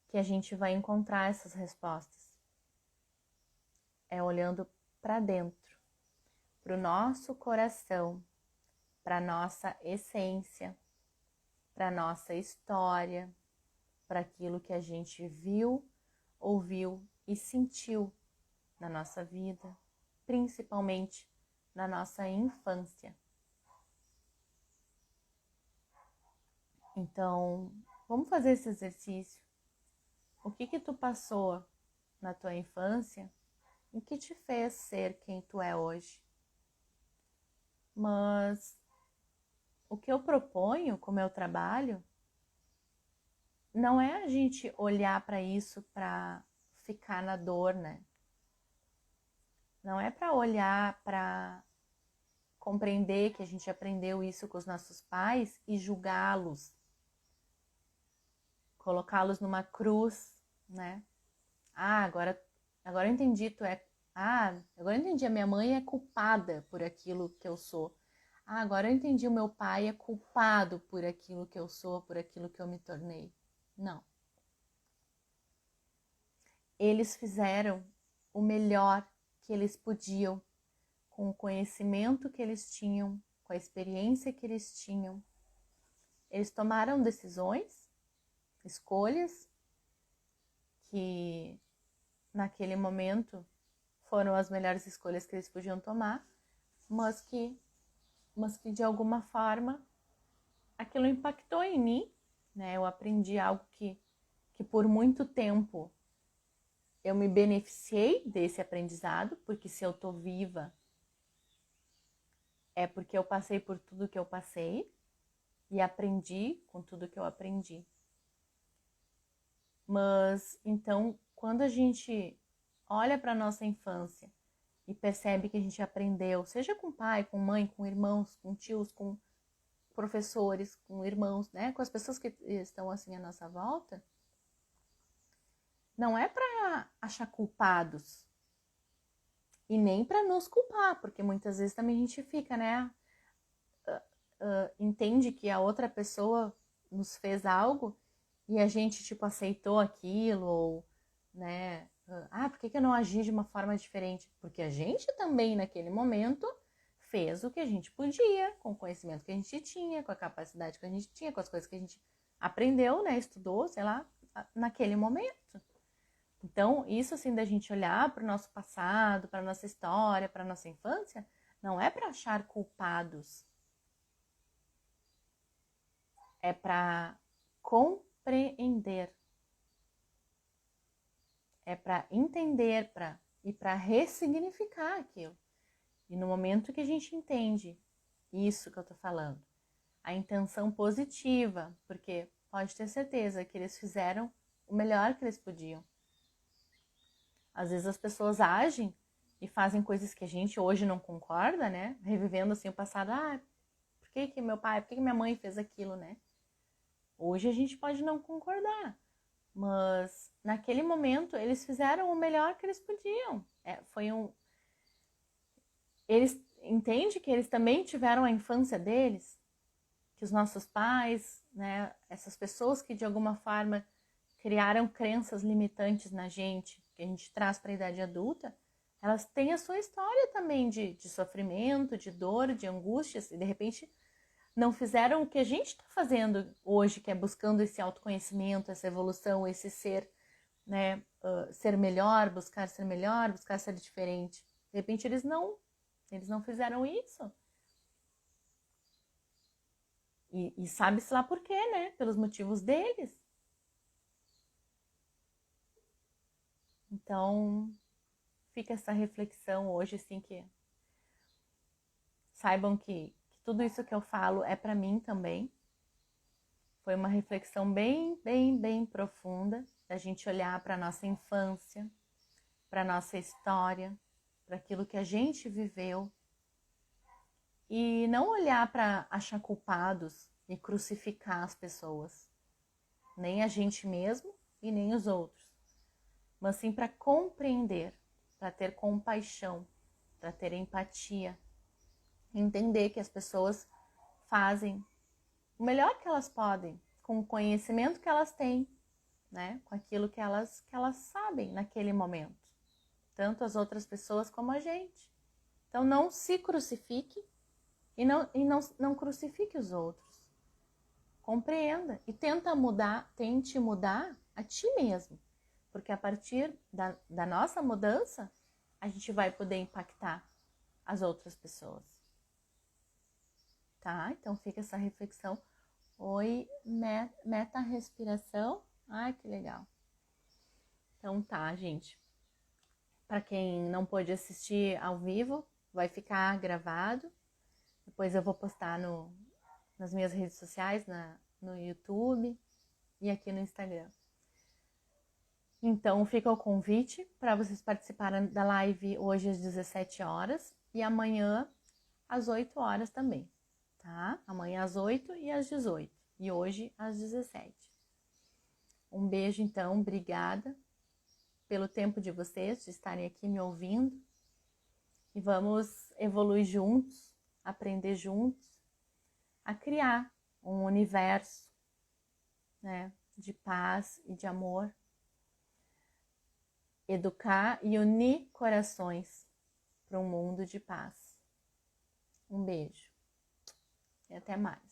[SPEAKER 1] que a gente vai encontrar essas respostas. É olhando para dentro, para o nosso coração, para a nossa essência, para a nossa história, para aquilo que a gente viu, ouviu e sentiu na nossa vida, principalmente na nossa infância. Então, vamos fazer esse exercício. O que tu passou na tua infância e que te fez ser quem tu é hoje? Mas o que eu proponho com o meu trabalho não é a gente olhar para isso para ficar na dor, né? Não é para olhar para compreender que a gente aprendeu isso com os nossos pais e julgá-los, colocá-los numa cruz, né? Agora eu entendi, agora eu entendi, a minha mãe é culpada por aquilo que eu sou. Agora eu entendi, o meu pai é culpado por aquilo que eu sou, por aquilo que eu me tornei. Não. Eles fizeram o melhor que eles podiam, com o conhecimento que eles tinham, com a experiência que eles tinham. Eles tomaram decisões, escolhas, que naquele momento foram as melhores escolhas que eles podiam tomar, mas que de alguma forma aquilo impactou em mim, né? Eu aprendi algo que por muito tempo eu me beneficiei desse aprendizado, porque se eu tô viva é porque eu passei por tudo que eu passei e aprendi com tudo que eu aprendi. Mas então, quando a gente olha para nossa infância e percebe que a gente aprendeu, seja com pai, com mãe, com irmãos, com tios, com professores, com irmãos, né, com as pessoas que estão assim à nossa volta, não é para achar culpados e nem para nos culpar, porque muitas vezes também a gente fica, né, entende que a outra pessoa nos fez algo e a gente tipo aceitou aquilo ou, né, por que eu não agi de uma forma diferente? Porque a gente também naquele momento fez o que a gente podia, com o conhecimento que a gente tinha, com a capacidade que a gente tinha, com as coisas que a gente aprendeu, né, estudou, sei lá, naquele momento. Então, isso assim da gente olhar para o nosso passado, para a nossa história, para a nossa infância, não é para achar culpados. É para compreender. É para entender e para ressignificar aquilo. E no momento que a gente entende isso que eu tô falando, a intenção positiva, porque pode ter certeza que eles fizeram o melhor que eles podiam. Às vezes as pessoas agem e fazem coisas que a gente hoje não concorda, né? Revivendo assim o passado. Por que meu pai, por que minha mãe fez aquilo, né? Hoje a gente pode não concordar, mas naquele momento eles fizeram o melhor que eles podiam. Eles entendem que eles também tiveram a infância deles, que os nossos pais, né, essas pessoas que de alguma forma criaram crenças limitantes na gente, que a gente traz para a idade adulta, elas têm a sua história também de sofrimento, de dor, de angústias, e de repente não fizeram o que a gente está fazendo hoje, que é buscando esse autoconhecimento, essa evolução, esse ser, né, ser melhor, buscar ser diferente. De repente eles não fizeram isso. E sabe-se lá por quê, né? Pelos motivos deles. Então, fica essa reflexão hoje, assim, que saibam que tudo isso que eu falo é para mim também. Foi uma reflexão bem profunda, da gente olhar para nossa infância, para nossa história, para aquilo que a gente viveu, e não olhar para achar culpados e crucificar as pessoas, nem a gente mesmo e nem os outros, mas sim para compreender, para ter compaixão, para ter empatia, entender que as pessoas fazem o melhor que elas podem, com o conhecimento que elas têm, né? Com aquilo que elas sabem naquele momento, tanto as outras pessoas como a gente. Então não se crucifique e não crucifique os outros. Compreenda e tente mudar a ti mesmo, porque a partir da nossa mudança, a gente vai poder impactar as outras pessoas. Tá? Então fica essa reflexão. Oi, meta respiração. Ai, que legal. Então tá, gente. Para quem não pôde assistir ao vivo, vai ficar gravado. Depois eu vou postar nas minhas redes sociais, no YouTube e aqui no Instagram. Então fica o convite para vocês participarem da live hoje às 17 horas e amanhã às 8 horas também. Tá? Amanhã às 8 e às 18 e hoje às 17. Um beijo então, obrigada pelo tempo de vocês, de estarem aqui me ouvindo, e vamos evoluir juntos, aprender juntos, a criar um universo, né, de paz e de amor, educar e unir corações para um mundo de paz. Um beijo e até mais.